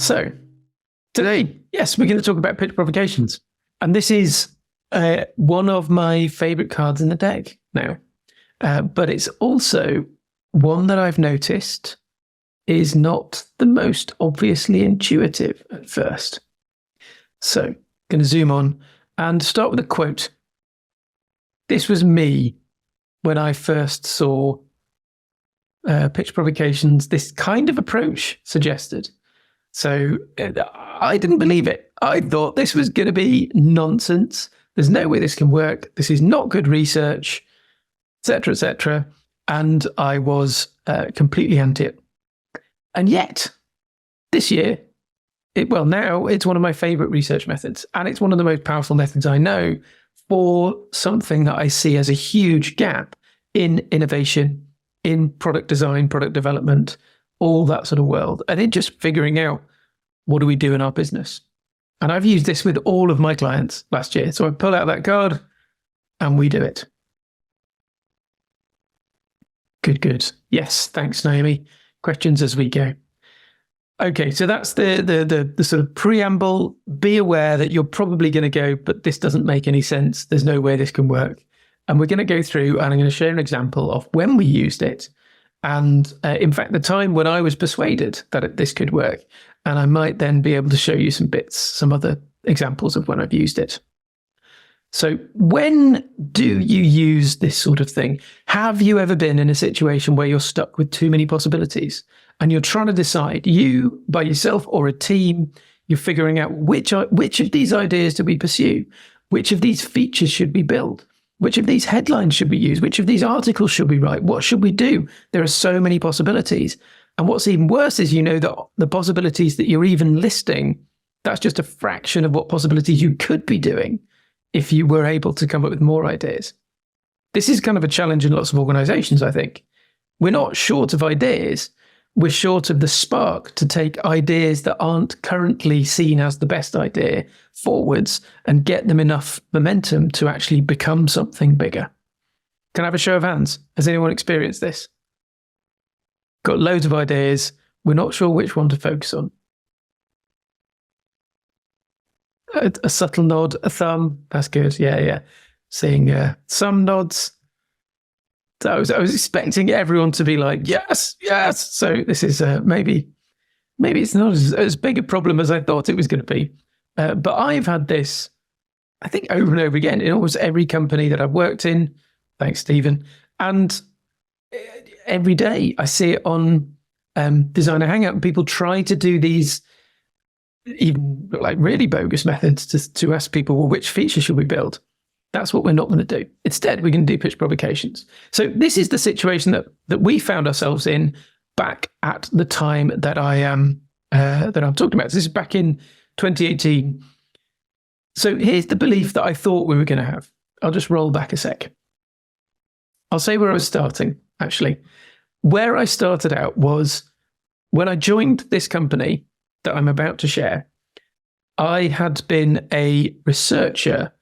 So today, yes, we're going to talk about pitch provocations. And this is one of my favorite cards in the deck now. But it's also one that I've noticed is not the most obviously intuitive at first. So I'm going to zoom on and start with a quote. This was me when I first saw pitch provocations, this kind of approach suggested. So I didn't believe it. I thought this was going to be nonsense. There's no way this can work. This is not good research, etc., etc. And I was completely anti it. And yet, this year, now it's one of my favorite research methods. And it's one of the most powerful methods I know for something that I see as a huge gap in innovation, in product design, product development, all that sort of world. And in just figuring out, what do we do in our business? And I've used this with all of my clients last year. So I pull out that card and we do it. Good. Yes, thanks, Naomi. Questions as we go. Okay, so that's the sort of preamble. Be aware that you're probably going to go, but this doesn't make any sense. There's no way this can work. And we're going to go through and I'm going to share an example of when we used it. And in fact, the time when I was persuaded that this could work. And I might then be able to show you some bits, some other examples of when I've used it. So when do you use this sort of thing? Have you ever been in a situation where you're stuck with too many possibilities and you're trying to decide, you by yourself or a team, you're figuring out which of these ideas do we pursue? Which of these features should we build? Which of these headlines should we use? Which of these articles should we write? What should we do? There are so many possibilities. And what's even worse is, that the possibilities that you're even listing, that's just a fraction of what possibilities you could be doing if you were able to come up with more ideas. This is kind of a challenge in lots of organizations, I think. We're not short of ideas. We're short of the spark to take ideas that aren't currently seen as the best idea forwards and get them enough momentum to actually become something bigger. Can I have a show of hands? Has anyone experienced this? Got loads of ideas. We're not sure which one to focus on. A subtle nod, a thumb. That's good. Yeah. Seeing some nods. So I was expecting everyone to be like, yes. So this is maybe it's not as big a problem as I thought it was going to be. But I've had this, I think, over and over again in almost every company that I've worked in. Thanks, Stephen. And every day I see it on Designer Hangout, and people try to do these even like really bogus methods to ask people, well, which feature should we build? That's what we're not going to do. Instead, we're going to do pitch provocations. So this is the situation that we found ourselves in back at the time that I'm talking about. So this is back in 2018. So here's the belief that I thought we were going to have. I'll just roll back a sec. I'll say where I was starting, actually. Where I started out was when I joined this company that I'm about to share, I had been a researcher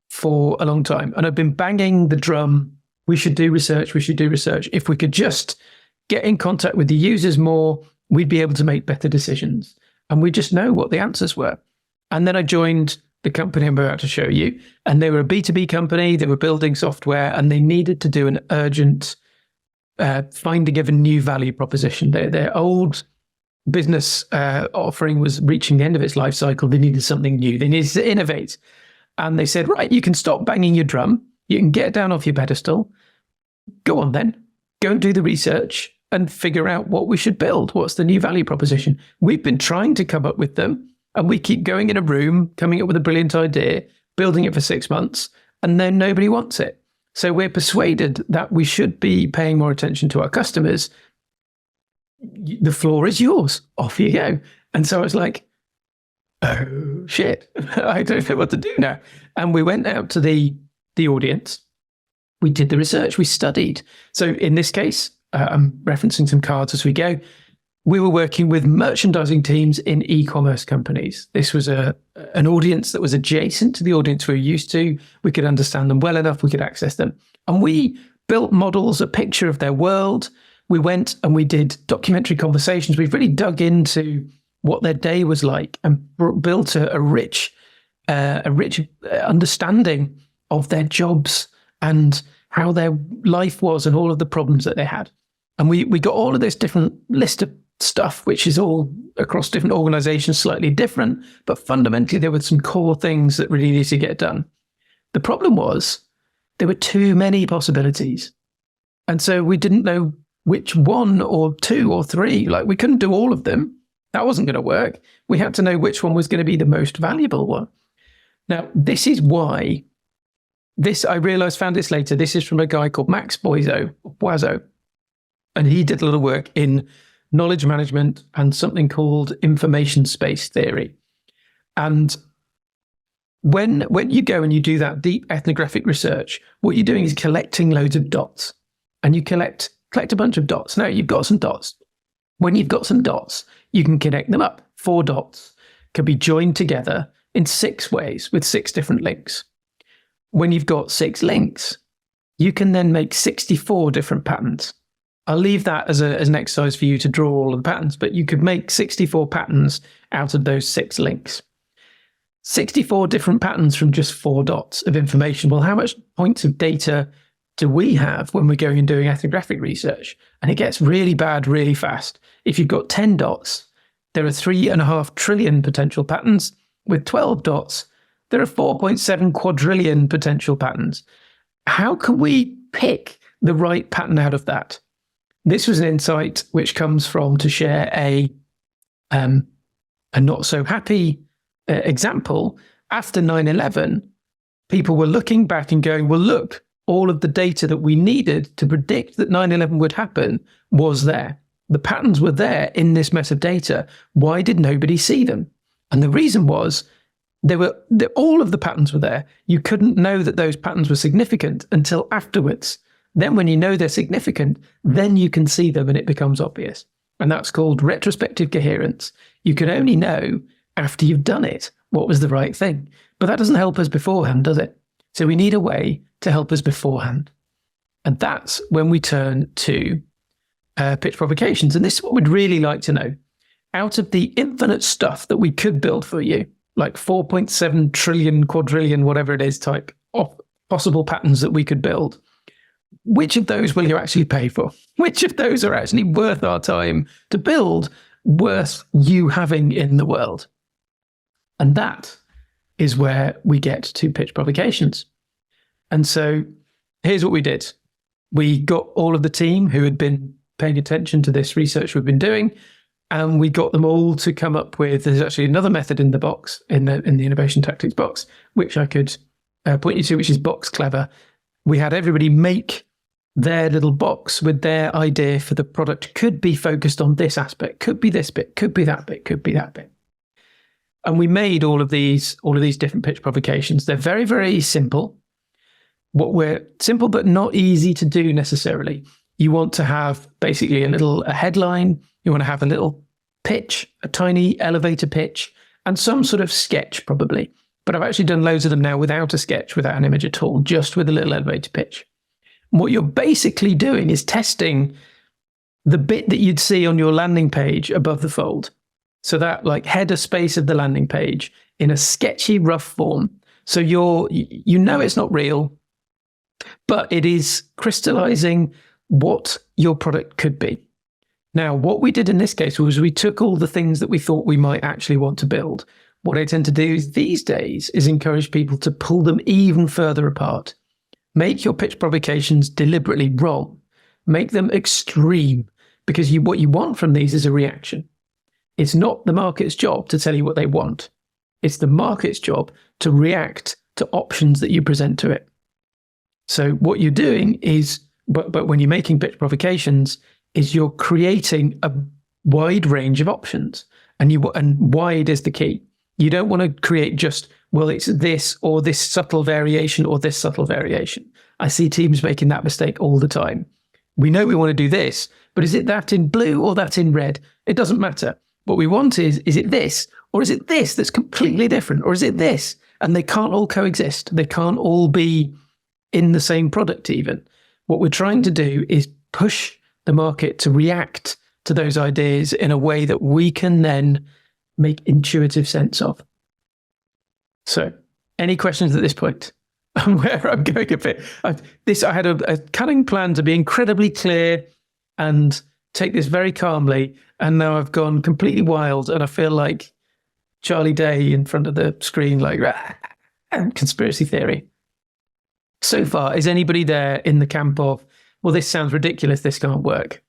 for a long time. And I've been banging the drum, we should do research. If we could just get in contact with the users more, we'd be able to make better decisions. And we just know what the answers were. And then I joined the company I'm about to show you. And they were a B2B company. They were building software and they needed to do an urgent finding of a new value proposition. Their old business offering was reaching the end of its life cycle. They needed something new. They needed to innovate. And they said, right, you can stop banging your drum. You can get down off your pedestal. Go on then. Go and do the research and figure out what we should build. What's the new value proposition? We've been trying to come up with them. And we keep going in a room, coming up with a brilliant idea, building it for 6 months, and then nobody wants it. So we're persuaded that we should be paying more attention to our customers. The floor is yours. Off you go. And so I was like, oh, shit. I don't know what to do now. And we went out to the audience. We did the research. We studied. So in this case, I'm referencing some cards as we go. We were working with merchandising teams in e-commerce companies. This was an audience that was adjacent to the audience we were used to. We could understand them well enough. We could access them. And we built models, a picture of their world. We went and we did documentary conversations. We've really dug into what their day was like, and built a rich understanding of their jobs and how their life was and all of the problems that they had. And we got all of this different list of stuff, which is all across different organizations, slightly different, but fundamentally there were some core things that really needed to get done. The problem was there were too many possibilities. And so we didn't know which one or two or three, like we couldn't do all of them. That wasn't going to work. We had to know which one was going to be the most valuable one. Now, this is why I realized, found this later, this is from a guy called Max Boiseau, and he did a lot of work in knowledge management and something called information space theory. And when you go and you do that deep ethnographic research, what you're doing is collecting loads of dots, and you collect a bunch of dots. Now you've got some dots. When you've got some dots, you can connect them up. 4 dots can be joined together in 6 ways with 6 different links. When you've got 6 links, you can then make 64 different patterns. I'll leave that as an exercise for you to draw all of the patterns, but you could make 64 patterns out of those 6 links. 64 different patterns from just 4 dots of information. Well, how much points of data do we have when we're going and doing ethnographic research? And it gets really bad really fast. If you've got 10 dots, there are 3.5 trillion potential patterns. With 12 dots, there are 4.7 quadrillion potential patterns. How can we pick the right pattern out of that? This was an insight which comes from, to share a not so happy example. After 9/11, people were looking back and going, well, look, all of the data that we needed to predict that 9/11 would happen was there. The patterns were there in this mess of data. Why did nobody see them? And the reason was all of the patterns were there. You couldn't know that those patterns were significant until afterwards. Then when you know they're significant, then you can see them and it becomes obvious. And that's called retrospective coherence. You can only know after you've done it what was the right thing. But that doesn't help us beforehand, does it? So we need a way to help us beforehand. And that's when we turn to pitch provocations. And this is what we'd really like to know. Out of the infinite stuff that we could build for you, like 4.7 trillion, quadrillion, whatever it is, type of possible patterns that we could build, which of those will you actually pay for? Which of those are actually worth our time to build, worth you having in the world? And that is where we get to pitch provocations. And so here's what we did. We got all of the team who had been paying attention to this research we've been doing, and we got them all to come up with, there's actually another method in the box, in the innovation tactics box, which I could point you to, which is box clever. We had everybody make their little box with their idea for the product. Could be focused on this aspect, could be this bit, could be that bit, could be that bit. And we made all of these different pitch provocations. They're very, very simple. Simple, but not easy to do necessarily. You want to have basically a headline. You want to have a little pitch, a tiny elevator pitch, and some sort of sketch probably. But I've actually done loads of them now without a sketch, without an image at all, just with a little elevator pitch. And what you're basically doing is testing the bit that you'd see on your landing page above the fold. So that like header space of the landing page in a sketchy, rough form. So you know it's not real, but it is crystallizing what your product could be. Now, what we did in this case was we took all the things that we thought we might actually want to build. What I tend to do these days is encourage people to pull them even further apart. Make your pitch provocations deliberately wrong. Make them extreme, because what you want from these is a reaction. It's not the market's job to tell you what they want. It's the market's job to react to options that you present to it. So what you're doing is, but when you're making pitch provocations, is you're creating a wide range of options, and wide is the key. You don't want to create just, well, it's this or this subtle variation or this subtle variation. I see teams making that mistake all the time. We know we want to do this, but is it that in blue or that in red? It doesn't matter. What we want is it this, or is it this that's completely different, or is it this? And they can't all coexist. They can't all be in the same product even. What we're trying to do is push the market to react to those ideas in a way that we can then make intuitive sense of. So, any questions at this point? Where I'm going a bit. I had a cunning plan to be incredibly clear and take this very calmly, and now I've gone completely wild, and I feel like Charlie Day in front of the screen, like conspiracy theory. So far, is anybody there in the camp of, well, this sounds ridiculous, this can't work?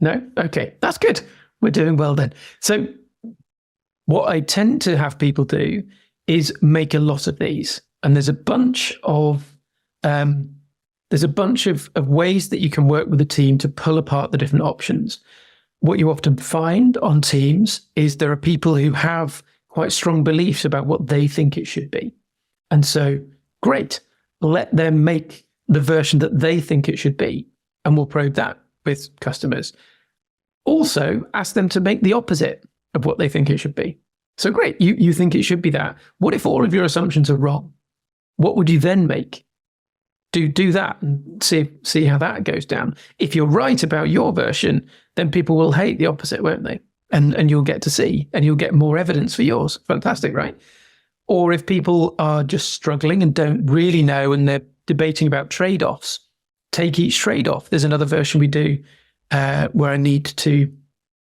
No? Okay, that's good. We're doing well then. So what I tend to have people do is make a lot of these. And there's a bunch of ways that you can work with a team to pull apart the different options. What you often find on teams is there are people who have quite strong beliefs about what they think it should be. And so, great, let them make the version that they think it should be, and we'll probe that with customers. Also, ask them to make the opposite of what they think it should be. So great, you think it should be that. What if all of your assumptions are wrong? What would you then make? Do that and see how that goes down. If you're right about your version, then people will hate the opposite, won't they? And you'll get to see, and you'll get more evidence for yours. Fantastic, right? Or if people are just struggling and don't really know and they're debating about trade-offs, take each trade-off. There's another version we do where I need to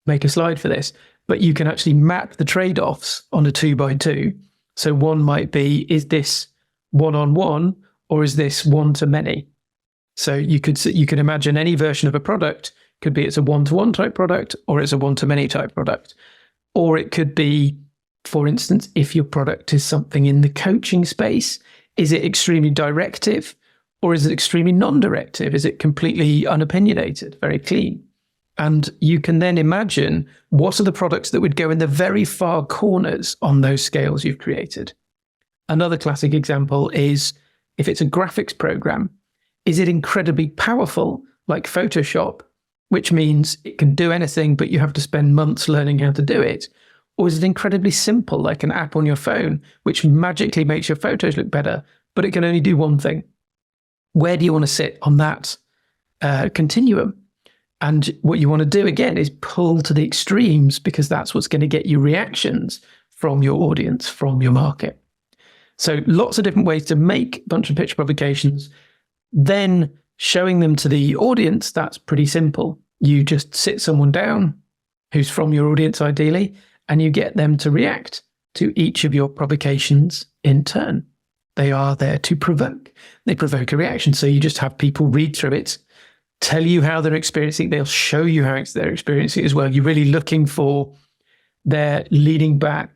make a slide for this, but you can actually map the trade-offs on a 2x2. So one might be, is this one-on-one or is this one-to-many? So you could imagine any version of a product could be it's a one-to-one type product or it's a one-to-many type product. Or it could be, for instance, if your product is something in the coaching space, is it extremely directive or is it extremely non-directive? Is it completely unopinionated, very clean? And you can then imagine what are the products that would go in the very far corners on those scales you've created. Another classic example is if it's a graphics program, is it incredibly powerful like Photoshop, which means it can do anything, but you have to spend months learning how to do it? Or is it incredibly simple like an app on your phone, which magically makes your photos look better, but it can only do one thing? Where do you want to sit on that continuum? And what you want to do, again, is pull to the extremes, because that's what's going to get you reactions from your audience, from your market. So lots of different ways to make a bunch of pitch provocations. Then showing them to the audience, that's pretty simple. You just sit someone down who's from your audience, ideally, and you get them to react to each of your provocations in turn. They are there to provoke. They provoke a reaction. So you just have people read through it, tell you how they're experiencing. They'll show you how they're experiencing it as well. You're really looking for their leaning back,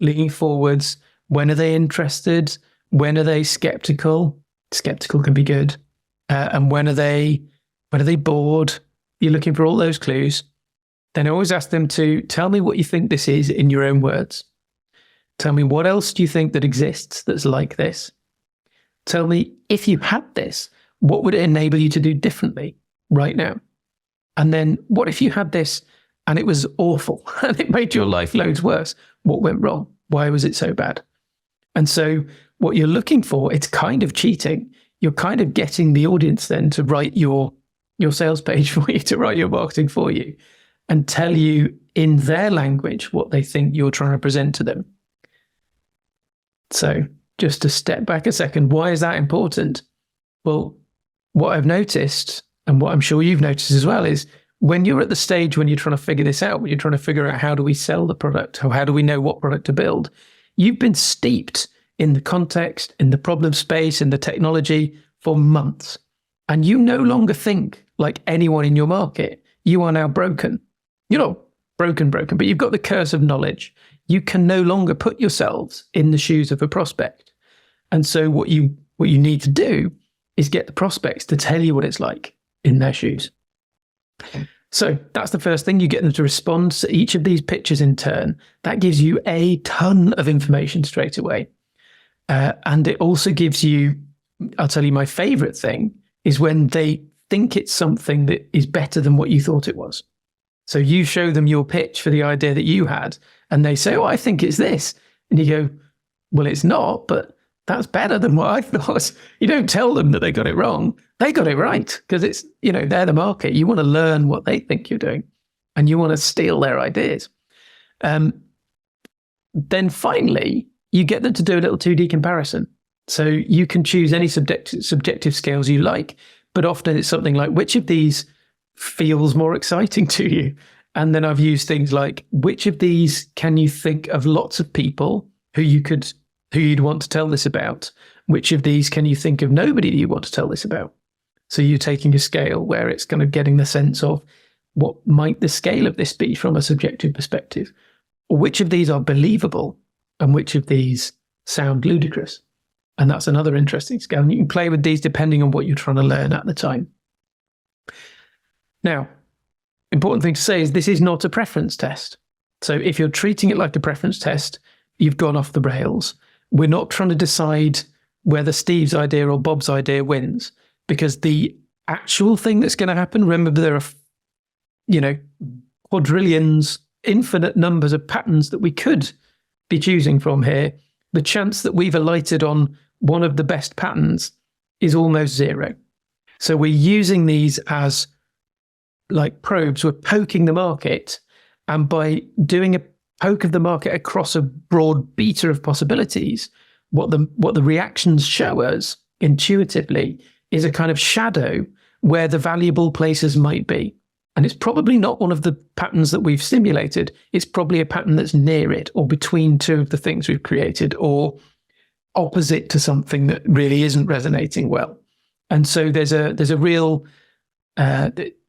leaning forwards. When are they interested? When are they skeptical? Skeptical can be good. And when are they bored? You're looking for all those clues. Then I always ask them to tell me what you think this is in your own words. Tell me, what else do you think that exists that's like this? Tell me, if you had this, what would it enable you to do differently right now? And then what if you had this and it was awful and it made your life loads worse? What went wrong? Why was it so bad? And so what you're looking for, it's kind of cheating. You're kind of getting the audience then to write your sales page for you, to write your marketing for you, and tell you in their language what they think you're trying to present to them. So just to step back a second, why is that important? Well, what I've noticed, and what I'm sure you've noticed as well, is when you're at the stage when you're trying to figure this out, when you're trying to figure out how do we sell the product, or how do we know what product to build, you've been steeped in the context, in the problem space, in the technology for months. And you no longer think like anyone in your market. You are now broken. You're not broken, but you've got the curse of knowledge. You can no longer put yourselves in the shoes of a prospect. And so what you need to do is get the prospects to tell you what it's like in their shoes. So that's the first thing. You get them to respond to each of these pitches in turn. That gives you a ton of information straight away. And it also gives you, I'll tell you, my favorite thing is when they think it's something that is better than what you thought it was. So you show them your pitch for the idea that you had, and they say, oh, I think it's this. And you go, well, it's not, but that's better than what I thought. You don't tell them that they got it wrong. They got it right, because it's, they're the market. You want to learn what they think you're doing. and you want to steal their ideas. Then finally, you get them to do a little 2D comparison. So you can choose any subjective scales you like, but often it's something like, which of these feels more exciting to you? And then I've used things like, which of these can you think of lots of people who you'd want to tell this about? Which of these can you think of nobody that you want to tell this about? So you're taking a scale where it's kind of getting the sense of what might the scale of this be from a subjective perspective? Or which of these are believable and which of these sound ludicrous? And that's another interesting scale. And you can play with these depending on what you're trying to learn at the time. Now, important thing to say is this is not a preference test. So if you're treating it like a preference test, you've gone off the rails. We're not trying to decide whether Steve's idea or Bob's idea wins, because the actual thing that's going to happen, remember there are, quadrillions, infinite numbers of patterns that we could be choosing from here. The chance that we've alighted on one of the best patterns is almost zero. So we're using these as like probes. We're poking the market, and by doing a poke of the market across a broad beta of possibilities, what the reactions show us intuitively is a kind of shadow where the valuable places might be. And it's probably not one of the patterns that we've simulated. It's probably a pattern that's near it, or between two of the things we've created, or opposite to something that really isn't resonating well. And so there's a real,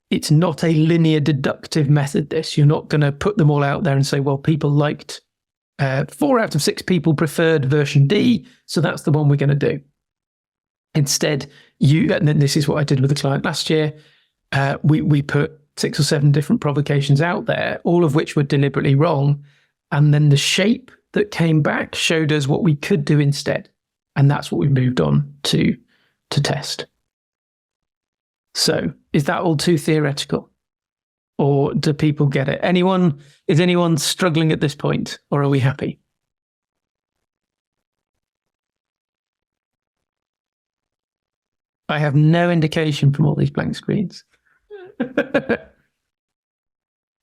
it's not a linear deductive method, this. You're not going to put them all out there and say, well, people liked, 4 out of 6 people preferred version D, so that's the one we're going to do. Instead, and then this is what I did with the client last year, we put 6 or 7 different provocations out there, all of which were deliberately wrong. And then the shape that came back showed us what we could do instead. And that's what we moved on to test. So is that all too theoretical? Or do people get it? Is anyone struggling at this point, or are we happy? I have no indication from all these blank screens.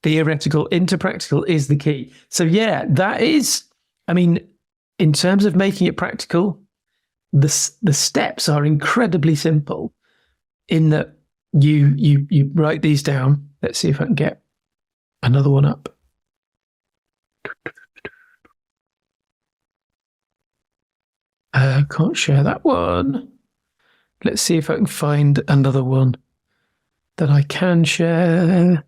Theoretical into practical is the key. So yeah, that is, in terms of making it practical, the steps are incredibly simple in that you write these down. Let's see if I can get another one up. Can't share that one. Let's see if I can find another one that I can share.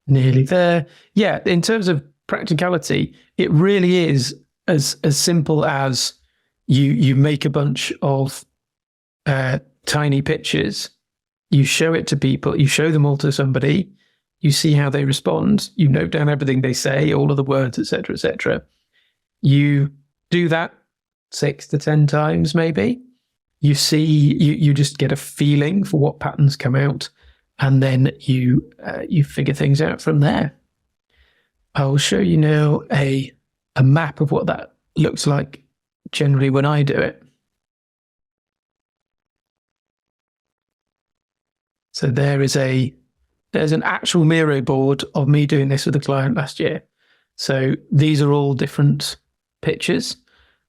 Nearly there. Yeah, in terms of practicality, it really is as simple as you make a bunch of tiny pictures, you show it to people, you show them all to somebody, you see how they respond, you note down everything they say, all of the words, etc., etc. You do that 6 to 10 times, maybe. You see, you just get a feeling for what patterns come out, and then you figure things out from there. I'll show you now a map of what that looks like generally when I do it. So there's an actual Miro board of me doing this with a client last year. So these are all different pictures.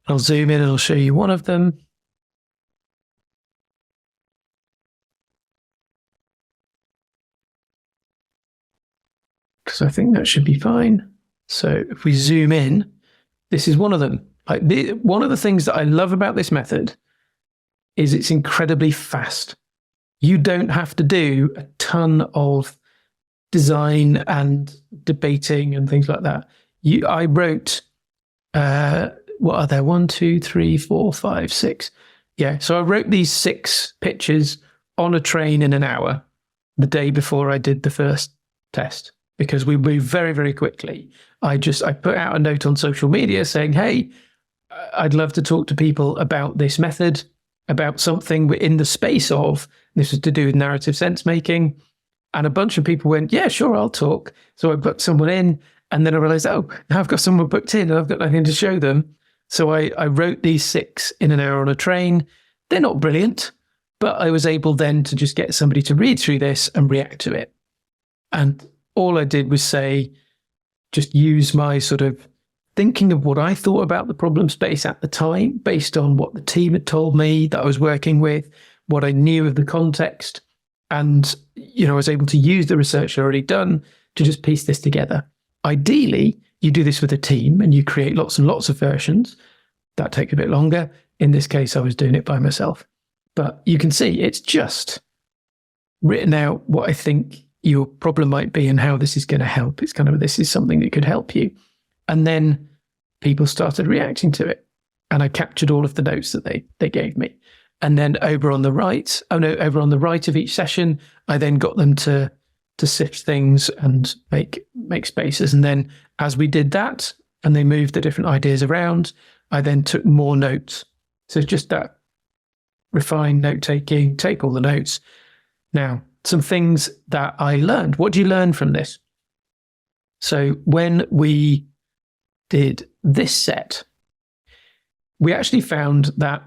I'll zoom in and I'll show you one of them. So I think that should be fine. So if we zoom in, this is one of them. One of the things that I love about this method is it's incredibly fast. You don't have to do a ton of design and debating and things like that. I wrote, what are there? 1, 2, 3, 4, 5, 6. Yeah, so I wrote these 6 pictures on a train in an hour the day before I did the first test, because we moved very, very quickly. I put out a note on social media saying, hey, I'd love to talk to people about this method, about something we're in the space of. This was to do with narrative sense making. And a bunch of people went, yeah, sure, I'll talk. So I booked someone in, and then I realized, oh, now I've got someone booked in and I've got nothing to show them. So I wrote these 6 in an hour on a train. They're not brilliant, but I was able then to just get somebody to read through this and react to it. And all I did was say, just use my sort of thinking of what I thought about the problem space at the time, based on what the team had told me that I was working with, what I knew of the context. And, I was able to use the research I'd already done to just piece this together. Ideally, you do this with a team and you create lots and lots of versions. That take a bit longer. In this case, I was doing it by myself. But you can see it's just written out what I think your problem might be and how this is going to help. It's kind of, this is something that could help you. And then people started reacting to it. And I captured all of the notes that they gave me. And then over on the right of each session, I then got them to sift things and make spaces. And then as we did that, and they moved the different ideas around, I then took more notes. So just that refined note-taking, take all the notes. Now, some things that I learned. What do you learn from this? So when we did this set, we actually found that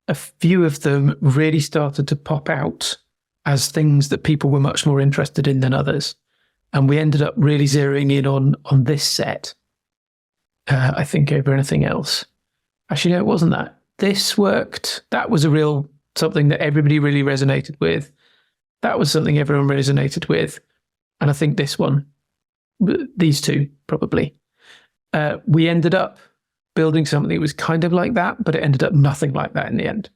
a few of them really started to pop out as things that people were much more interested in than others. And we ended up really zeroing in on this set, I think, over anything else. Actually, no, it wasn't that. This worked. That was a real something that everybody really resonated with. That was something everyone resonated with. And I think this one, these two probably. We ended up building something that was kind of like that, but it ended up nothing like that in the end.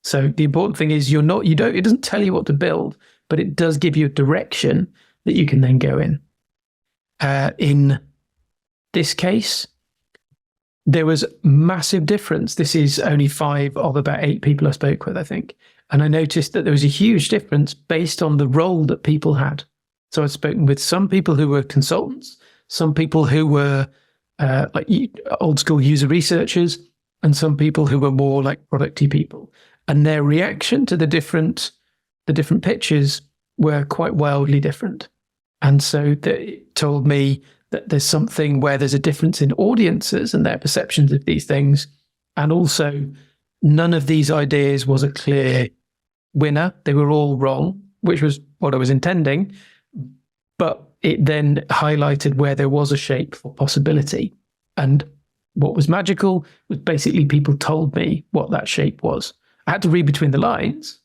So the important thing is it doesn't tell you what to build, but it does give you a direction that you can then go in. In this case, there was massive difference. This is only 5 of about 8 people I spoke with, I think. And I noticed that there was a huge difference based on the role that people had. So I'd spoken with some people who were consultants, some people who were like old school user researchers, and some people who were more like producty people. And their reaction to the different pitches were quite wildly different. And so it told me that there's something where there's a difference in audiences and their perceptions of these things. And also, none of these ideas was a clear winner. They were all wrong, which was what I was intending. But it then highlighted where there was a shape for possibility. And what was magical was basically people told me what that shape was. I had to read between the lines.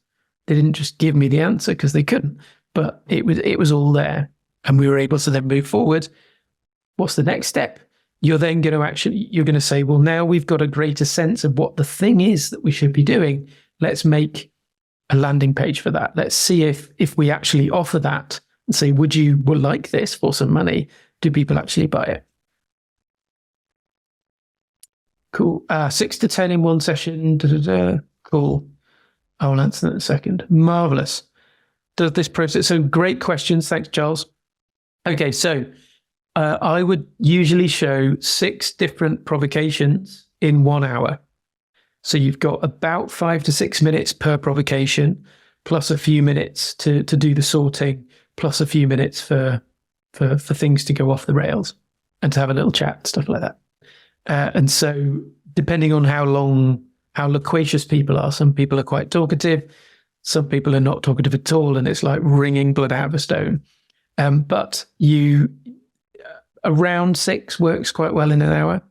They didn't just give me the answer because they couldn't, but it was all there. And we were able to then move forward. What's the next step? You're then going to say, well, now we've got a greater sense of what the thing is that we should be doing. Let's make a landing page for that. Let's see if we actually offer that and say, would you like this for some money? Do people actually buy it? Cool. 6 to 10 in one session. Cool. I will answer that in a second. Marvelous. Does this process? So great questions. Thanks, Charles. Okay, so I would usually show 6 different provocations in 1 hour. So you've got about 5 to 6 minutes per provocation, plus a few minutes to do the sorting, plus a few minutes for things to go off the rails and to have a little chat, stuff like that. And so depending on how loquacious people are, some people are quite talkative, some people are not talkative at all, and it's like wringing blood out of a stone. But around 6 works quite well in an hour.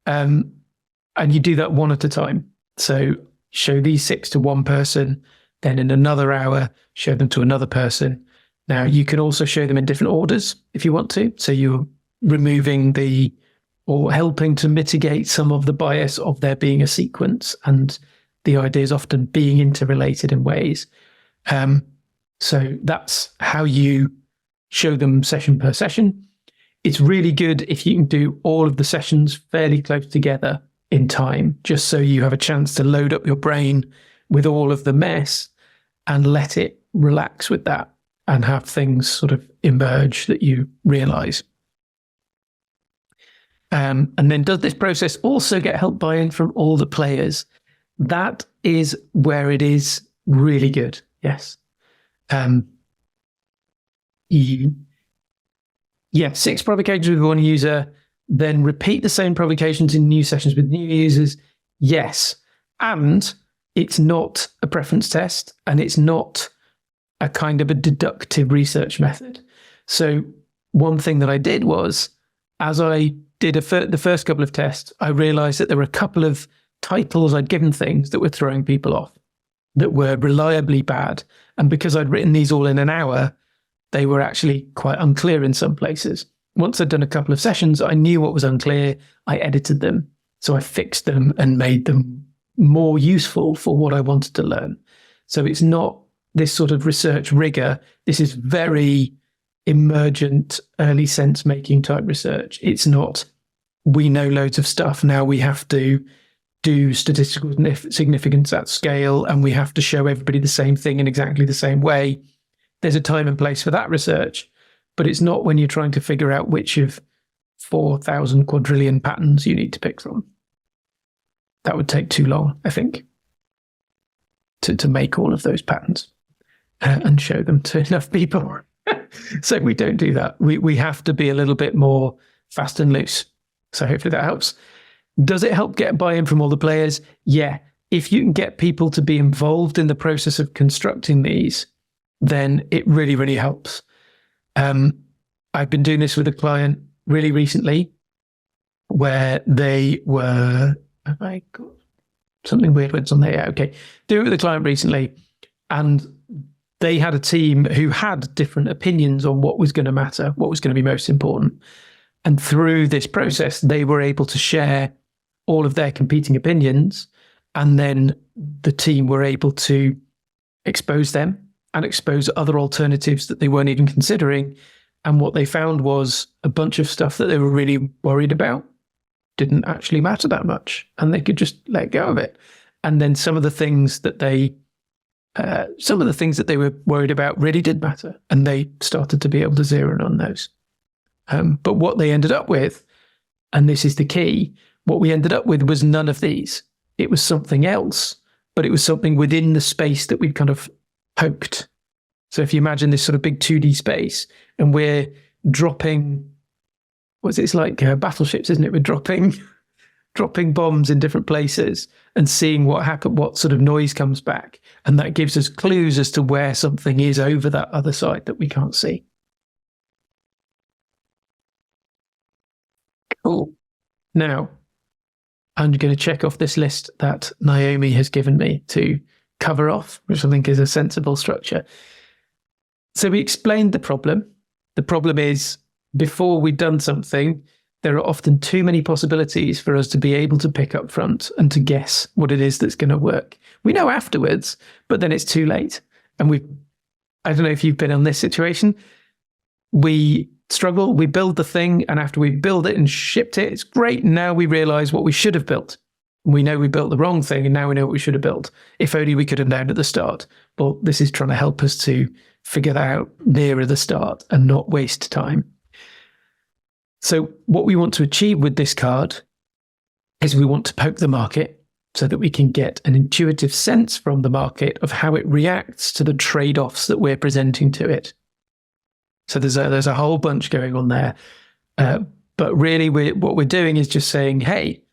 And you do that one at a time. So show these 6 to one person, then in another hour, show them to another person. Now, you can also show them in different orders if you want to. So you're removing or helping to mitigate some of the bias of there being a sequence and the ideas often being interrelated in ways. So that's how you show them session per session. It's really good if you can do all of the sessions fairly close together in time, just so you have a chance to load up your brain with all of the mess and let it relax with that and have things sort of emerge that you realize. And then does this process also get help buy-in from all the players? That is where it is really good. Yes. 6 provocations with 1 user. then repeat the same provocations in new sessions with new users? Yes. And it's not a preference test, and it's not a kind of a deductive research method. So one thing that I did was, as I did the first couple of tests, I realized that there were a couple of titles I'd given things that were throwing people off, that were reliably bad. And because I'd written these all in an hour, they were actually quite unclear in some places. Once I'd done a couple of sessions, I knew what was unclear. I edited them. So I fixed them and made them more useful for what I wanted to learn. So it's not this sort of research rigor. This is very emergent, early sense-making type research. It's not, we know loads of stuff, now we have to do statistical significance at scale, and we have to show everybody the same thing in exactly the same way. There's a time and place for that research, but it's not when you're trying to figure out which of 4,000 quadrillion patterns you need to pick from. That would take too long, I think, to make all of those patterns and show them to enough people. So we don't do that. We have to be a little bit more fast and loose. So hopefully that helps. Does it help get buy-in from all the players? Yeah. If you can get people to be involved in the process of constructing these, then it really, really helps. I've been doing this with a client really recently where they were, have I got something weird went on there? Yeah, okay. Doing it with a client recently, and they had a team who had different opinions on what was going to matter, what was going to be most important. And through this process, they were able to share all of their competing opinions, and then the team were able to expose them and expose other alternatives that they weren't even considering. And what they found was a bunch of stuff that they were really worried about didn't actually matter that much, and they could just let go of it. And then some of the things that they were worried about really did matter, and they started to be able to zero in on those. But what they ended up with, and this is the key, what we ended up with was none of these. It was something else, but it was something within the space that we'd kind of poked. So if you imagine this sort of big 2D space, and we're dropping, it's like battleships, isn't it? We're dropping bombs in different places and seeing what sort of noise comes back. And that gives us clues as to where something is over that other side that we can't see. Cool. Now, I'm going to check off this list that Naomi has given me to cover off, which I think is a sensible structure. So we explained the problem. The problem is, before we've done something, there are often too many possibilities for us to be able to pick up front and to guess what it is that's going to work. We know afterwards, but then it's too late. And I don't know if you've been in this situation. We struggle, we build the thing, and after we build it and shipped it, it's great. Now we realize what we should have built. We know we built the wrong thing, and now we know what we should have built. If only we could have known at the start. Well, this is trying to help us to figure that out nearer the start and not waste time. So what we want to achieve with this card is we want to poke the market so that we can get an intuitive sense from the market of how it reacts to the trade-offs that we're presenting to it. So there's a whole bunch going on there. But really what we're doing is just saying, hey,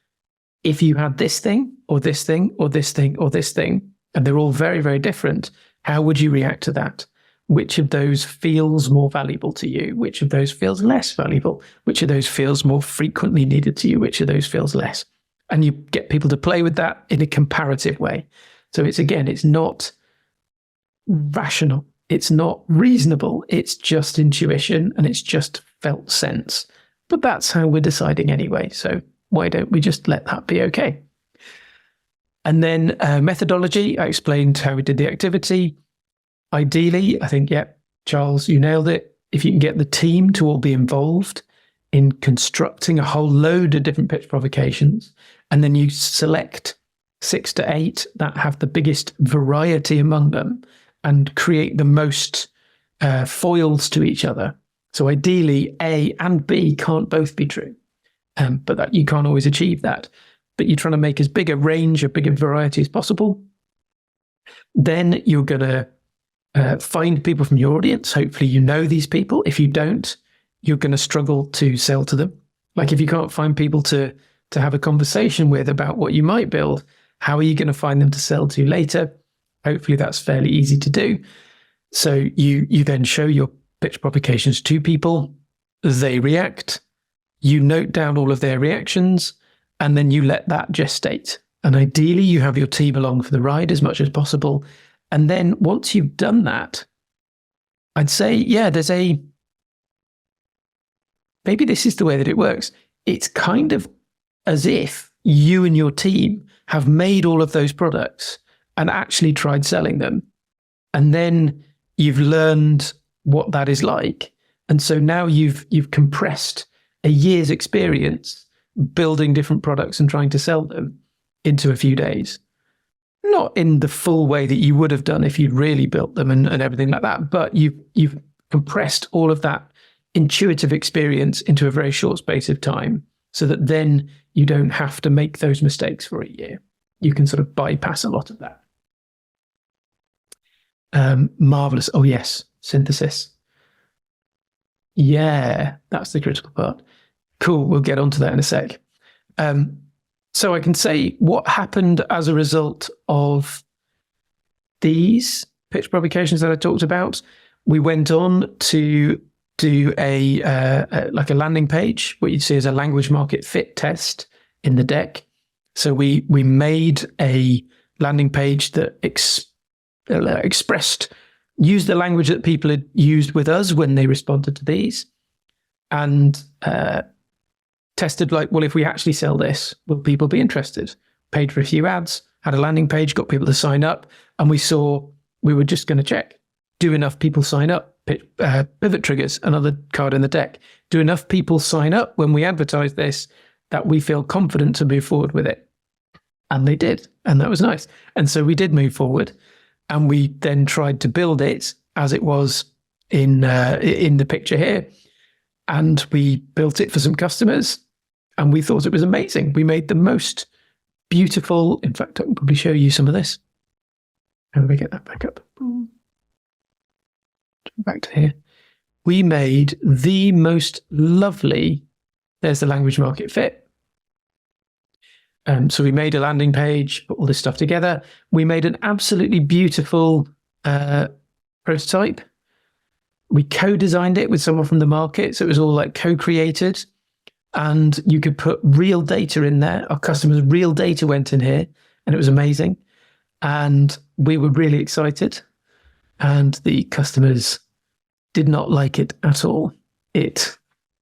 if you had this thing or this thing or this thing or this thing, and they're all very, very different, how would you react to that? Which of those feels more valuable to you? Which of those feels less valuable? Which of those feels more frequently needed to you? Which of those feels less? And you get people to play with that in a comparative way. So it's not rational. It's not reasonable. It's just intuition, and it's just felt sense. But that's how we're deciding anyway. So why don't we just let that be okay? And then methodology, I explained how we did the activity. Ideally, I think, Charles, you nailed it. If you can get the team to all be involved in constructing a whole load of different pitch provocations, and then you select 6 to 8 that have the biggest variety among them and create the most foils to each other. So ideally, A and B can't both be true, but that you can't always achieve that. But you're trying to make as big a range, a bigger variety as possible. Then you're going to find people from your audience. Hopefully you know these people. If you don't, you're going to struggle to sell to them. Like if you can't find people to have a conversation with about what you might build, how are you going to find them to sell to later? Hopefully that's fairly easy to do. So you then show your pitch provocations to people, they react, you note down all of their reactions, and then you let that gestate. And ideally you have your team along for the ride as much as possible. And then once you've done that, I'd say, yeah, maybe this is the way that it works. It's kind of as if you and your team have made all of those products and actually tried selling them. And then you've learned what that is like. And so now you've compressed a year's experience building different products and trying to sell them into a few days. Not in the full way that you would have done if you'd really built them and everything like that, but you've compressed all of that intuitive experience into a very short space of time so that then you don't have to make those mistakes for a year. You can sort of bypass a lot of that. Marvelous. Oh, yes. Synthesis. Yeah, that's the critical part. Cool. We'll get onto that in a sec. So I can say what happened as a result of these pitch provocations that I talked about. We went on to do a landing page, what you'd see as a language market fit test in the deck. So we made a landing page that used the language that people had used with us when they responded to these, and tested like, well, if we actually sell this, will people be interested? Paid for a few ads, had a landing page, got people to sign up, and we were just going to check, do enough people sign up? Pivot triggers, another card in the deck. Do enough people sign up when we advertise this that we feel confident to move forward with it? And they did, and that was nice. And so we did move forward, and we then tried to build it as it was in the picture here. And we built it for some customers, and we thought it was amazing. We made the most beautiful, in fact, I can probably show you some of this. How do we get that back up? Back to here. We made the most lovely, there's the language market fit. So we made a landing page, put all this stuff together. We made an absolutely beautiful prototype. We co-designed it with someone from the market. So it was all like co-created, and you could put real data in there. Our customers' real data went in here, and it was amazing. And we were really excited, and the customers did not like it at all. It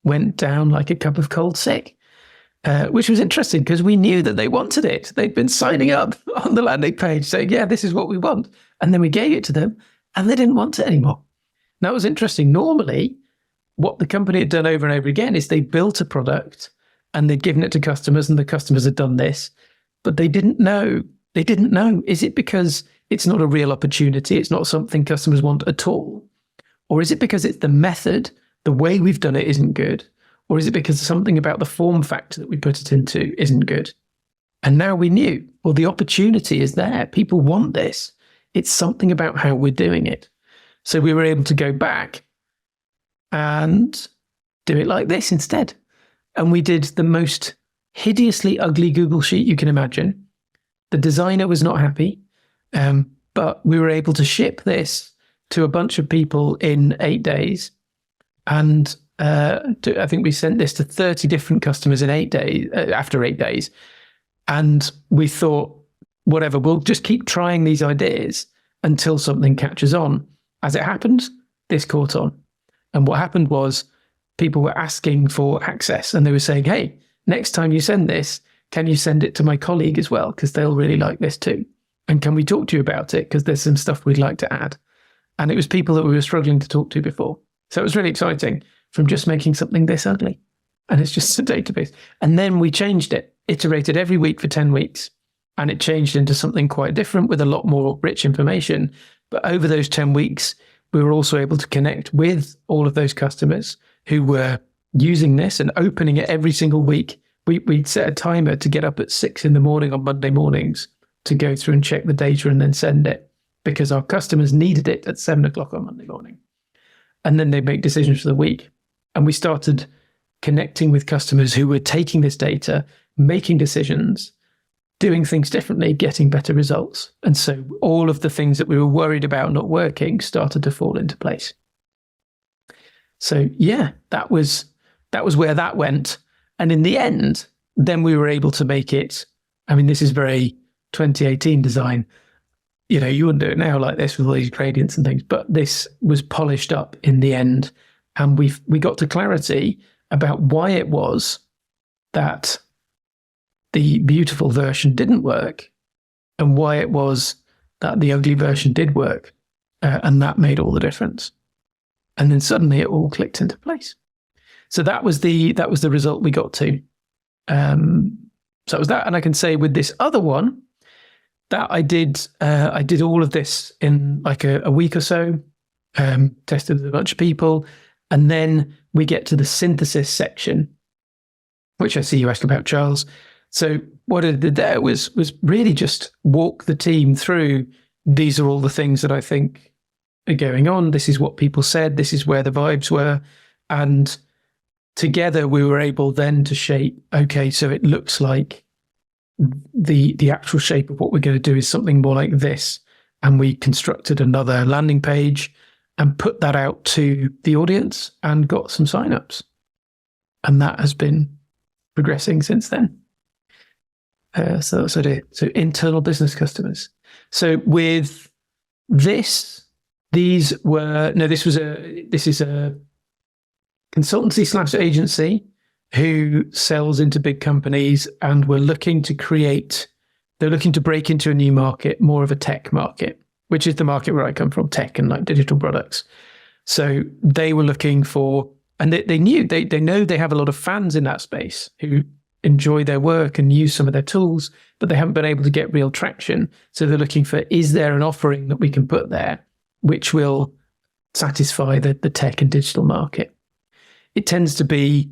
went down like a cup of cold sick, which was interesting because we knew that they wanted it. They'd been signing up on the landing page saying, yeah, this is what we want. And then we gave it to them and they didn't want it anymore. That was interesting. Normally, what the company had done over and over again is they built a product and they'd given it to customers, and the customers had done this, but they didn't know. They didn't know. Is it because it's not a real opportunity? It's not something customers want at all? Or is it because it's the method, the way we've done it isn't good? Or is it because something about the form factor that we put it into isn't good? And now we knew, well, the opportunity is there. People want this. It's something about how we're doing it. So we were able to go back and do it like this instead. And we did the most hideously ugly Google Sheet you can imagine. The designer was not happy, but we were able to ship this to a bunch of people in 8 days. And I think we sent this to 30 different customers in 8 days, after 8 days. And we thought, whatever, we'll just keep trying these ideas until something catches on. As it happened, this caught on. And what happened was people were asking for access, and they were saying, hey, next time you send this, can you send it to my colleague as well? Because they'll really like this too. And can we talk to you about it? Because there's some stuff we'd like to add. And it was people that we were struggling to talk to before. So it was really exciting from just making something this ugly. And it's just a database. And then we changed it, iterated every week for 10 weeks. And it changed into something quite different with a lot more rich information. But over those 10 weeks, we were also able to connect with all of those customers who were using this and opening it every single week. We'd set a timer to get up at 6 a.m. on Monday mornings to go through and check the data and then send it, because our customers needed it at 7 o'clock on Monday morning. And then they'd make decisions for the week. And we started connecting with customers who were taking this data, making decisions, doing things differently, getting better results. And so all of the things that we were worried about not working started to fall into place. So yeah, that was where that went. And in the end, then we were able to make it. I mean, this is very 2018 design. You know, you wouldn't do it now like this with all these gradients and things, but this was polished up in the end. And we got to clarity about why it was that the beautiful version didn't work and why it was that the ugly version did work. And that made all the difference. And then suddenly it all clicked into place. So that was the result we got to. So it was that. And I can say with this other one that I did all of this in like a week or so, tested with a bunch of people. And then we get to the synthesis section, which I see you asked about, Charles. So what I did there was really just walk the team through. These are all the things that I think are going on. This is what people said. This is where the vibes were. And together we were able then to shape, okay, so it looks like the actual shape of what we're going to do is something more like this. And we constructed another landing page and put that out to the audience and got some signups. And that has been progressing since then. So internal business customers. So with this, this is a consultancy / agency who sells into big companies, and they're looking to break into a new market, more of a tech market, which is the market where I come from, tech and like digital products. So they were looking for, and they know they have a lot of fans in that space who enjoy their work and use some of their tools, but they haven't been able to get real traction. So they're looking for, is there an offering that we can put there which will satisfy the tech and digital market? It tends to be,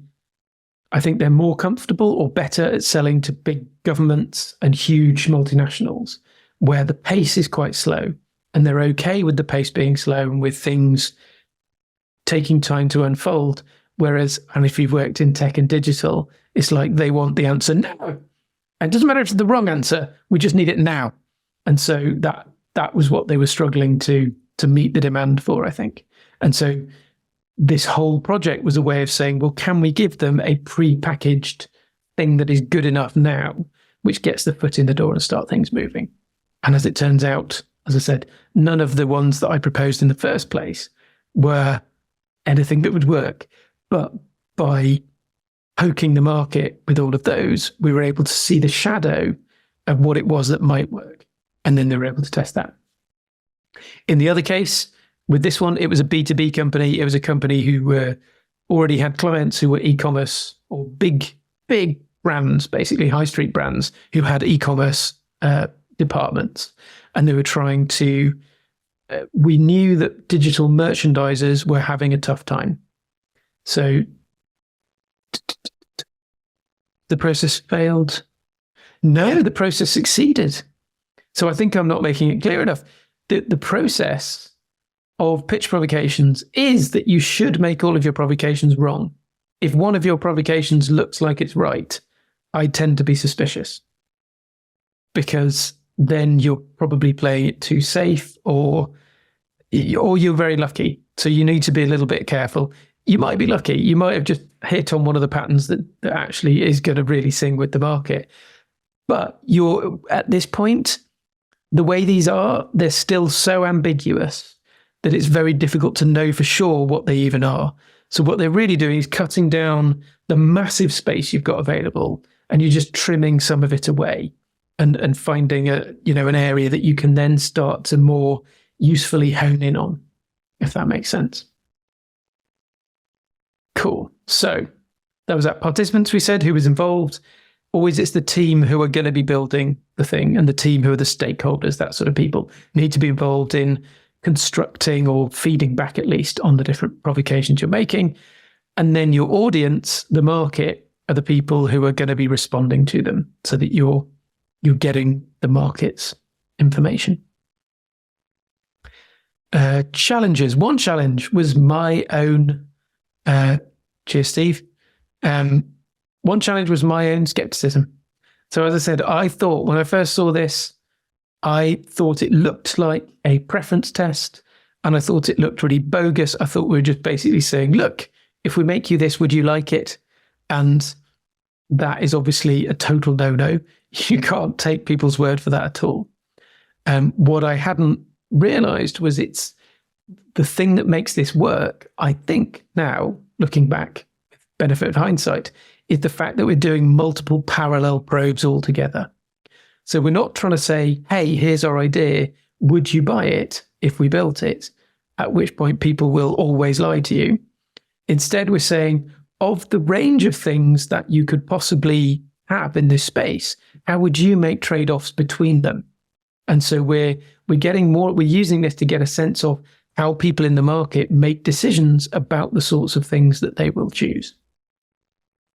I think they're more comfortable or better at selling to big governments and huge multinationals where the pace is quite slow, and they're okay with the pace being slow and with things taking time to unfold. Whereas, and if you've worked in tech and digital, it's like they want the answer now. And it doesn't matter if it's the wrong answer, we just need it now. And so that was what they were struggling to meet the demand for, I think. And so this whole project was a way of saying, well, can we give them a pre-packaged thing that is good enough now, which gets the foot in the door and start things moving? And as it turns out, as I said, none of the ones that I proposed in the first place were anything that would work. But by poking the market with all of those, we were able to see the shadow of what it was that might work. And then they were able to test that. In the other case, with this one, it was a B2B company. It was a company who already had clients who were e-commerce or big brands, basically high street brands who had e-commerce departments. And they were trying to, we knew that digital merchandisers were having a tough time. So the process failed. No, the process succeeded. So I think I'm not making it clear enough. The process of pitch provocations is that you should make all of your provocations wrong. If one of your provocations looks like it's right, I tend to be suspicious, because then you're probably playing it too safe, or you're very lucky. So you need to be a little bit careful. You might be lucky. You might have just hit on one of the patterns that actually is going to really sing with the market. But you're at this point, the way these are, they're still so ambiguous that it's very difficult to know for sure what they even are. So what they're really doing is cutting down the massive space you've got available, and you're just trimming some of it away and finding an area that you can then start to more usefully hone in on, if that makes sense. Cool. So that was that. Participants, we said, who was involved. Always it's the team who are going to be building the thing, and the team who are the stakeholders, that sort of people, need to be involved in constructing or feeding back at least on the different provocations you're making. And then your audience, the market, are the people who are going to be responding to them, so that you're getting the market's information. Challenges. One challenge was my own, cheers, Steve, One challenge was my own skepticism. So as I said, I thought when I first saw this, I thought it looked like a preference test, and I thought it looked really bogus. I thought we were just basically saying, look, if we make you this, would you like it? And that is obviously a total no-no. You can't take people's word for that at all. What I hadn't realized was it's the thing that makes this work, I think now, looking back, with benefit of hindsight, is the fact that we're doing multiple parallel probes all together. So we're not trying to say, hey, here's our idea. Would you buy it if we built it? At which point people will always lie to you. Instead, we're saying, of the range of things that you could possibly have in this space, how would you make trade-offs between them? And so we're using this to get a sense of how people in the market make decisions about the sorts of things that they will choose.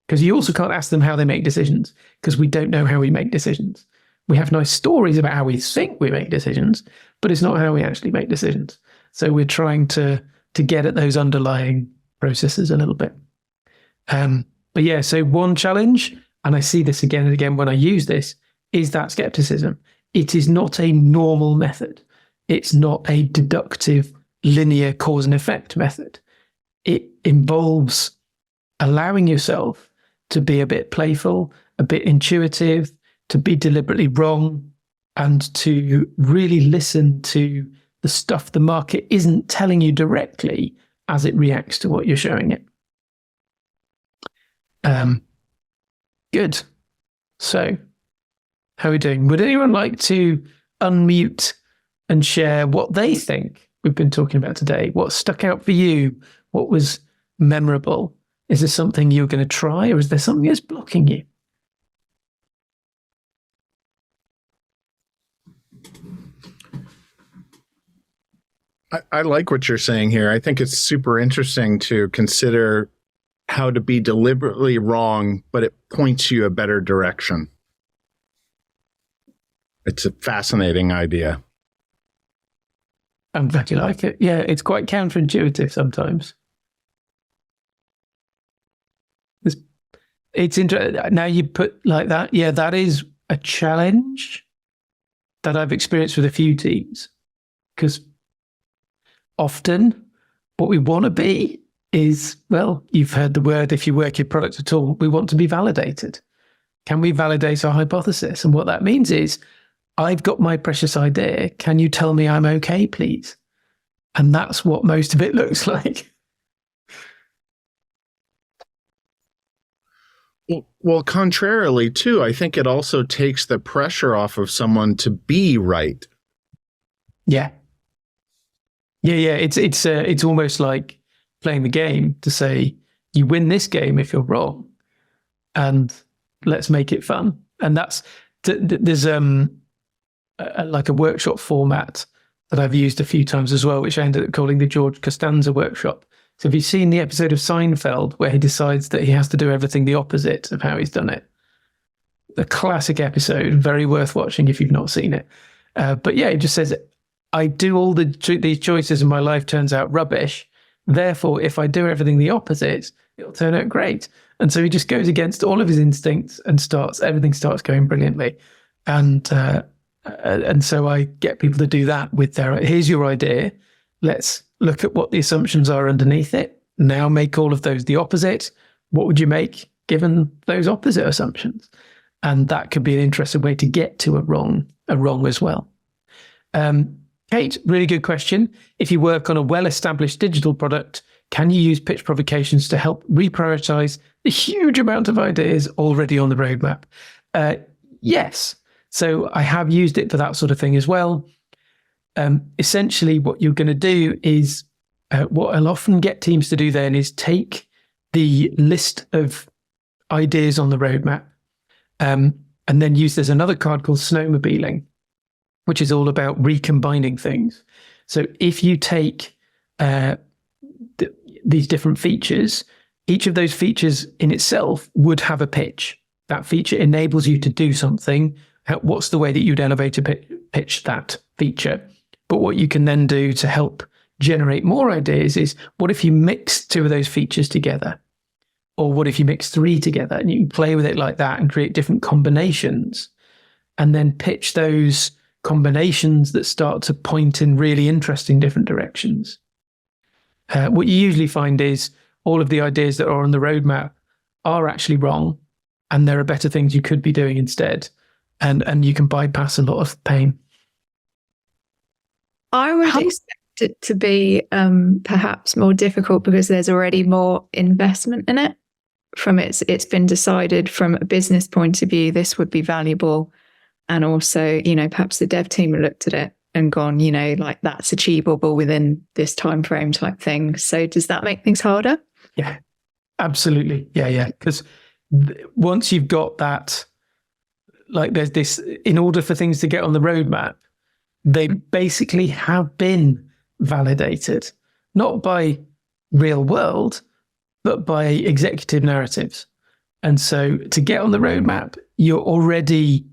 Because you also can't ask them how they make decisions, because we don't know how we make decisions. We have nice stories about how we think we make decisions, but it's not how we actually make decisions. So we're trying to get at those underlying processes a little bit. But yeah, so one challenge, and I see this again and again when I use this, is that skepticism. It is not a normal method. It's not a deductive, linear cause and effect method. It involves allowing yourself to be a bit playful, a bit intuitive, to be deliberately wrong, and to really listen to the stuff the market isn't telling you directly as it reacts to what you're showing it. Good. So, how are we doing? Would anyone like to unmute and share what they think we've been talking about today? What stuck out for you? What was memorable? Is there something you're going to try, or is there something that's blocking you? I like what you're saying here. I think it's super interesting to consider how to be deliberately wrong, but it points you a better direction. It's a fascinating idea. I'm glad you like it. Yeah, it's quite counterintuitive sometimes. It's interesting. Now you put like that. Yeah, that is a challenge that I've experienced with a few teams, because often what we want to be is, well, you've heard the word, if you work your product at all, we want to be validated. Can we validate our hypothesis? And what that means is, I've got my precious idea. Can you tell me I'm okay, please? And that's what most of it looks like. Well, contrarily, too, I think it also takes the pressure off of someone to be right. Yeah. It's almost like playing the game to say, you win this game if you're wrong, and let's make it fun. And there's like a workshop format that I've used a few times as well, which I ended up calling the George Costanza workshop. So have you seen the episode of Seinfeld where he decides that he has to do everything the opposite of how he's done it? The classic episode, very worth watching if you've not seen it. But yeah, it just says, I do all these choices and my life turns out rubbish. Therefore, if I do everything the opposite, it'll turn out great. And so he just goes against all of his instincts and everything starts going brilliantly. And so I get people to do that with here's your idea. Let's look at what the assumptions are underneath it. Now make all of those the opposite. What would you make given those opposite assumptions? And that could be an interesting way to get to a wrong as well. Kate, really good question. If you work on a well-established digital product, can you use pitch provocations to help reprioritize the huge amount of ideas already on the roadmap? Yes. So I have used it for that sort of thing as well. Essentially, what you're going to do is, what I'll often get teams to do then is take the list of ideas on the roadmap, and then there's another card called snowmobiling, which is all about recombining things. So if you take these different features, each of those features in itself would have a pitch. That feature enables you to do something. What's the way that you'd elevator pitch that feature? But what you can then do to help generate more ideas is, what if you mix two of those features together? Or what if you mix 3 together? And you can play with it like that and create different combinations and then pitch those combinations that start to point in really interesting different directions. What you usually find is all of the ideas that are on the roadmap are actually wrong, and there are better things you could be doing instead. And you can bypass a lot of pain. I would expect it to be perhaps more difficult because there's already more investment in it. It's been decided from a business point of view, this would be valuable. And also, perhaps the dev team looked at it and gone, like that's achievable within this time frame type thing. So does that make things harder? Yeah, absolutely. Yeah. Because once you've got that, like there's this, in order for things to get on the roadmap, they basically have been validated, not by real world, but by executive narratives. And so to get on the roadmap, you're already,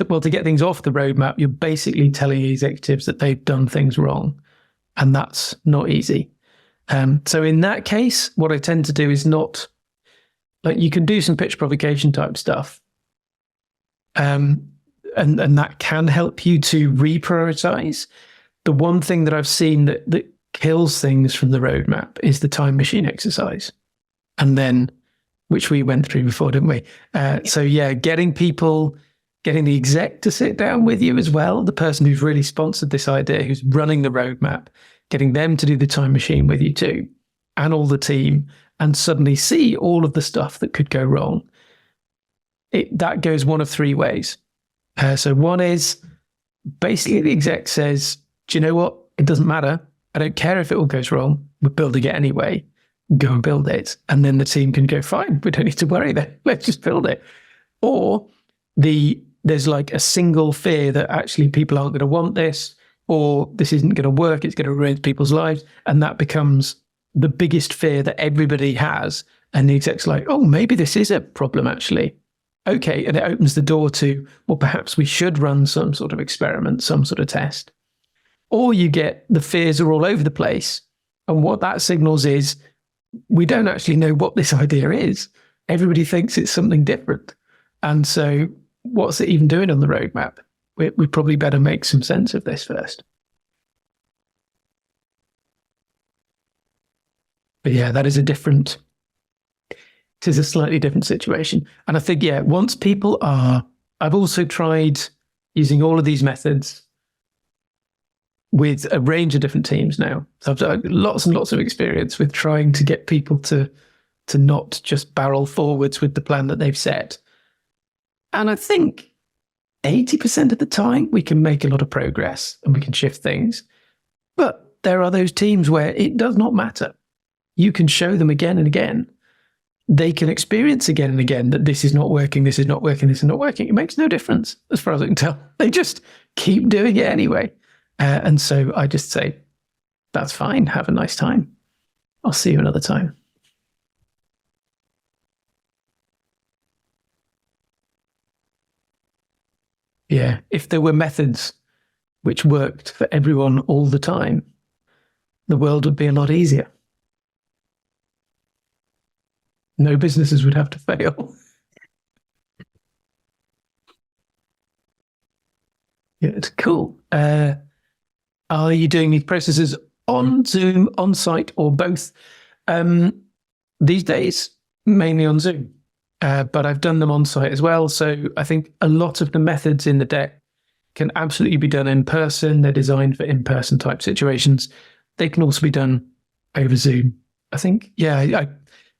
well, to get things off the roadmap, you're basically telling executives that they've done things wrong. And that's not easy. So in that case, what I tend to do is not, like you can do some pitch provocation type stuff. And that can help you to reprioritize. The one thing that I've seen that kills things from the roadmap is the time machine exercise. And then, which we went through before, didn't we? So yeah, getting the exec to sit down with you as well, the person who's really sponsored this idea, who's running the roadmap, getting them to do the time machine with you too, and all the team, and suddenly see all of the stuff that could go wrong. That goes one of 3 ways. So one is basically the exec says, do you know what? It doesn't matter. I don't care if it all goes wrong. We're building it anyway. Go and build it. And then the team can go, fine, we don't need to worry then. Let's just build it. Or there's like a single fear that actually people aren't going to want this, or this isn't going to work. It's going to ruin people's lives. And that becomes the biggest fear that everybody has. And the exec's like, oh, maybe this is a problem actually. Okay, and it opens the door to, well, perhaps we should run some sort of experiment, some sort of test. Or you get the fears are all over the place. And what that signals is, we don't actually know what this idea is. Everybody thinks it's something different. And so what's it even doing on the roadmap? We probably better make some sense of this first. But yeah, that is it is a slightly different situation. And I think, yeah, once people I've also tried using all of these methods with a range of different teams now. So I've got lots and lots of experience with trying to get people to not just barrel forwards with the plan that they've set. And I think 80% of the time we can make a lot of progress and we can shift things. But there are those teams where it does not matter. You can show them again and again. They can experience again and again that this is not working, this is not working, this is not working. It makes no difference as far as I can tell. They just keep doing it anyway. And so I just say, that's fine. Have a nice time. I'll see you another time. Yeah, if there were methods which worked for everyone all the time, the world would be a lot easier. No businesses would have to fail. Yeah, it's cool. Are you doing these processes on Zoom, on site, or both? These days, mainly on Zoom, but I've done them on site as well. So I think a lot of the methods in the deck can absolutely be done in person. They're designed for in-person type situations. They can also be done over Zoom. I think, yeah, I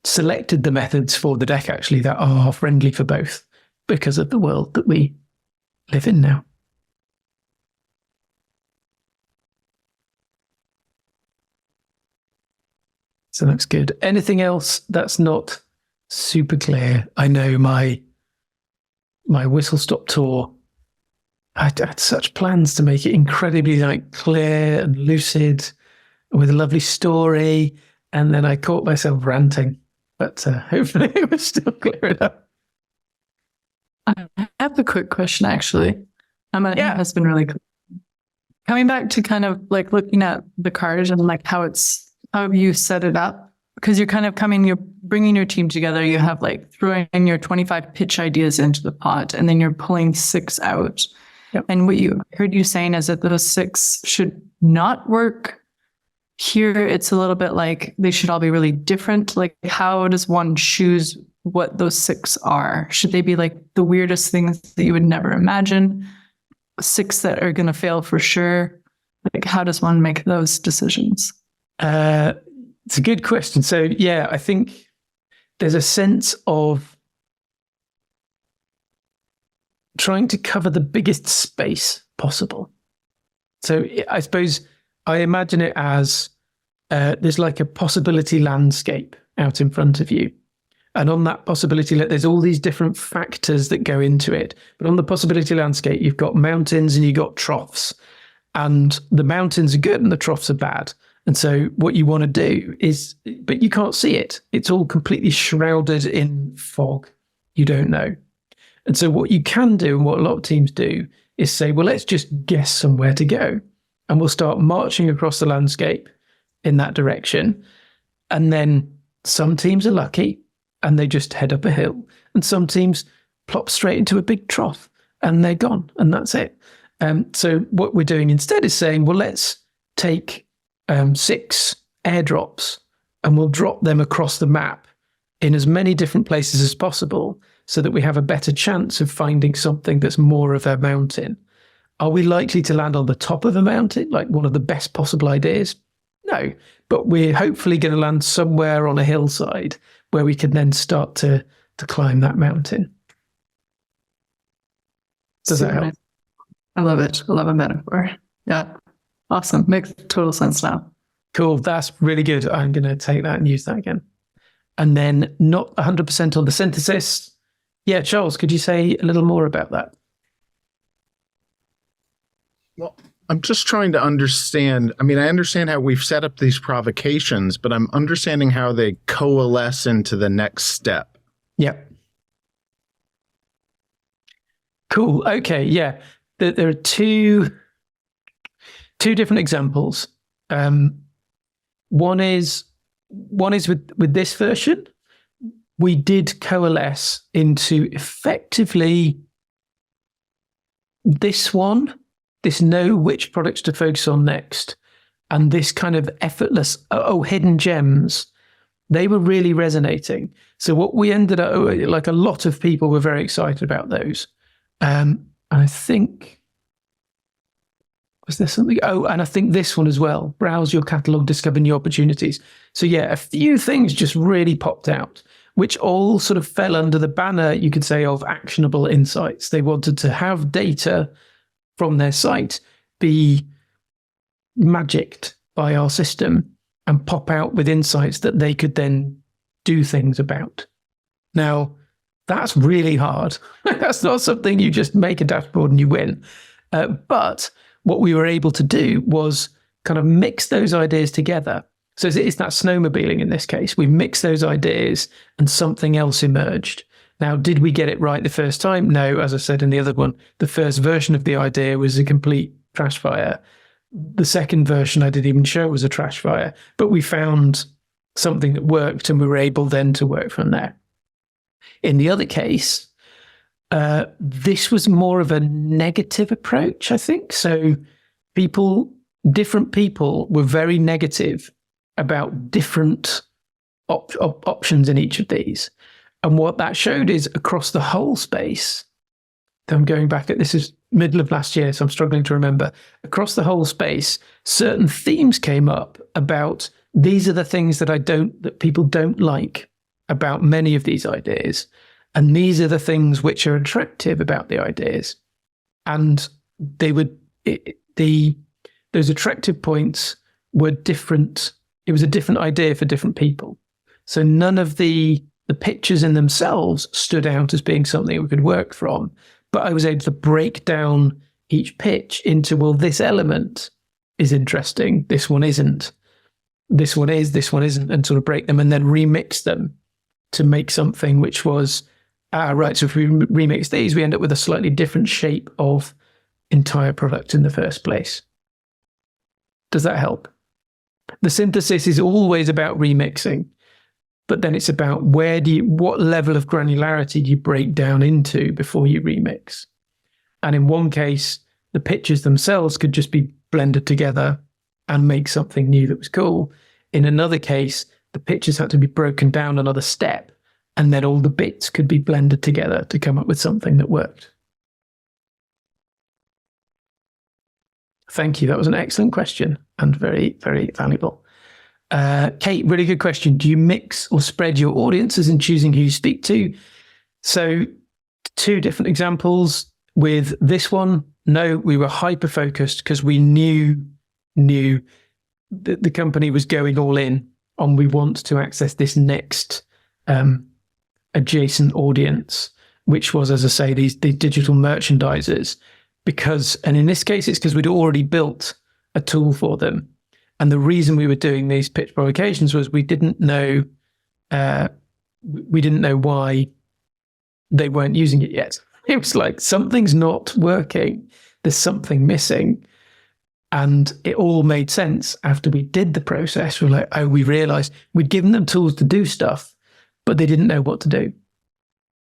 selected the methods for the deck actually that are friendly for both because of the world that we live in now. So that's good. Anything else that's not super clear? I know my whistle stop tour, I had such plans to make it incredibly clear and lucid with a lovely story, and then I caught myself ranting. But hopefully it was still clear enough. I have a quick question, actually. It has been really cool. Coming back to kind of looking at the card and how you set it up because you're kind of you're bringing your team together. You have like throwing your 25 pitch ideas into the pot, and then you're pulling 6 out. Yep. And what you heard you saying is that those 6 should not work. Here, it's a little bit like they should all be really different. Like, how does one choose what those 6 are? Should they be like the weirdest things that you would never imagine? 6 that are going to fail for sure? Like, how does one make those decisions? It's a good question. So, yeah, I think there's a sense of trying to cover the biggest space possible. So I suppose I imagine it as there's like a possibility landscape out in front of you. And on that possibility, there's all these different factors that go into it. But on the possibility landscape, you've got mountains and you've got troughs. And the mountains are good and the troughs are bad. And so what you want to do is, but you can't see it. It's all completely shrouded in fog. You don't know. And so what you can do, and what a lot of teams do, is say, well, let's just guess somewhere to go. And we'll start marching across the landscape in that direction. And then some teams are lucky and they just head up a hill. And some teams plop straight into a big trough and they're gone. And that's it. So what we're doing instead is saying, well, let's take 6 airdrops and we'll drop them across the map in as many different places as possible so that we have a better chance of finding something that's more of a mountain. Are we likely to land on the top of a mountain, like one of the best possible ideas? No, but we're hopefully going to land somewhere on a hillside where we can then start to climb that mountain. Does that help? I love it. I love a metaphor. Yeah. Awesome. Makes total sense now. Cool. That's really good. I'm going to take that and use that again. And then not 100% on the synthesis. Yeah, Charles, could you say a little more about that? Well, I'm just trying to understand. I mean, I understand how we've set up these provocations, but I'm understanding how they coalesce into the next step. Yep. Cool. Okay. Yeah. There are two different examples. One is with this version. We did coalesce into effectively this know which products to focus on next, and this kind of effortless, hidden gems, they were really resonating. So what we ended up, like a lot of people were very excited about those. And I think, was there something? Oh, and I think this one as well. Browse your catalog, discover new opportunities. So yeah, a few things just really popped out, which all sort of fell under the banner, you could say, of actionable insights. They wanted to have data from their site be magicked by our system and pop out with insights that they could then do things about. Now, that's really hard. That's not something you just make a dashboard and you win. But what we were able to do was kind of mix those ideas together. So it's that snowmobiling in this case. We mixed those ideas and something else emerged. Now, did we get it right the first time? No, as I said in the other one, the first version of the idea was a complete trash fire. The second version I didn't even show was a trash fire, but we found something that worked and we were able then to work from there. In the other case, this was more of a negative approach, I think. So different people were very negative about different options in each of these. And what that showed is across the whole space, I'm going back this is middle of last year, so I'm struggling to remember. Across the whole space, certain themes came up about these are the things that people don't like about many of these ideas. And these are the things which are attractive about the ideas. And those attractive points were different. It was a different idea for different people. So none of the pictures in themselves stood out as being something we could work from. But I was able to break down each pitch into, well, this element is interesting. This one isn't. This one is, this one isn't, and sort of break them and then remix them to make something which was, right, so if we remix these, we end up with a slightly different shape of entire product in the first place. Does that help? The synthesis is always about remixing. but then it's about what level of granularity do you break down into before you remix? And in one case, the pitches themselves could just be blended together and make something new that was cool. In another case, the pitches had to be broken down another step, and then all the bits could be blended together to come up with something that worked. Thank you. That was an excellent question and very, very valuable. Kate, really good question. Do you mix or spread your audiences in choosing who you speak to? So 2 different examples. With this one, no, we were hyper-focused because we knew that the company was going all in on we want to access this next adjacent audience, which was, as I say, these digital merchandisers. And in this case, it's because we'd already built a tool for them. And the reason we were doing these pitch provocations was we didn't know why they weren't using it yet. It was like, something's not working. There's something missing. And it all made sense after we did the process. We're like, we realized we'd given them tools to do stuff, but they didn't know what to do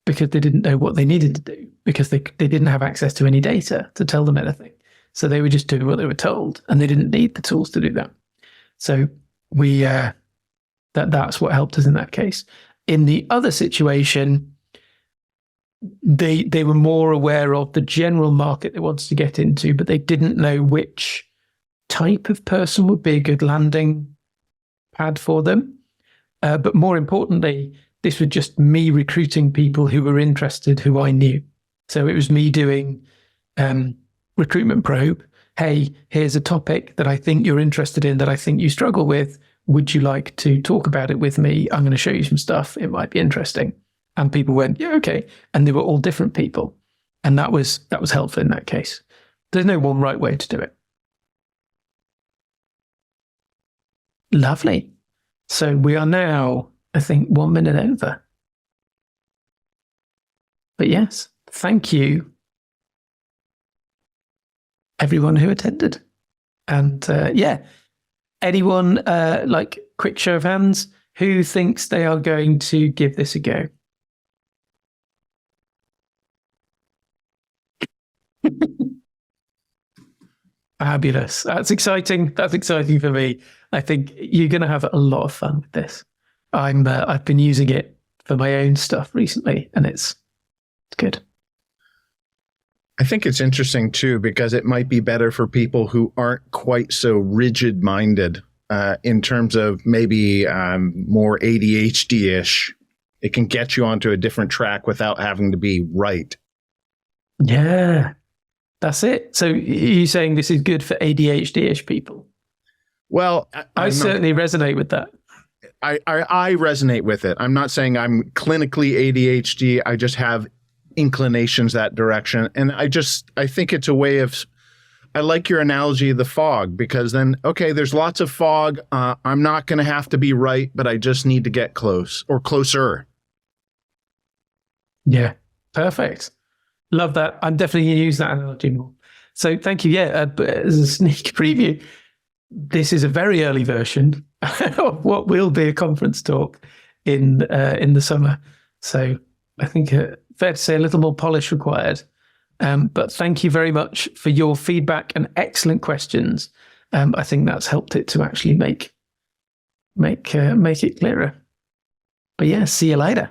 because they didn't know what they needed to do because they didn't have access to any data to tell them anything. So they were just doing what they were told, and they didn't need the tools to do that. So we that's what helped us in that case. In the other situation, they were more aware of the general market they wanted to get into, but they didn't know which type of person would be a good landing pad for them. But more importantly, this was just me recruiting people who were interested, who I knew. So it was me doing recruitment probe. Hey, here's a topic that I think you're interested in, that I think you struggle with. Would you like to talk about it with me? I'm going to show you some stuff. It might be interesting. And people went, yeah, okay. And they were all different people. And that was helpful in that case. There's no one right way to do it. Lovely. So we are now, I think, 1 minute over. But yes, thank you, everyone who attended. And anyone, quick show of hands, who thinks they are going to give this a go? Fabulous. That's exciting. That's exciting for me. I think you're going to have a lot of fun with this. I've been using it for my own stuff recently, and it's good. I think it's interesting too, because it might be better for people who aren't quite so rigid-minded in terms of maybe more ADHD-ish. It can get you onto a different track without having to be right. Yeah, that's it. So you're saying this is good for ADHD-ish people? Well, I certainly resonate with that. I resonate with it. I'm not saying I'm clinically ADHD. I just have inclinations that direction. And I think it's a way of, I like your analogy of the fog, because then, okay, there's lots of fog. I'm not going to have to be right, but I just need to get close or closer. Yeah, perfect. Love that. I'm definitely going to use that analogy more. So thank you. Yeah, but as a sneak preview, this is a very early version of what will be a conference talk in the summer. So I think fair to say a little more polish required. But thank you very much for your feedback and excellent questions. I think that's helped it to actually make it clearer. But yeah, see you later.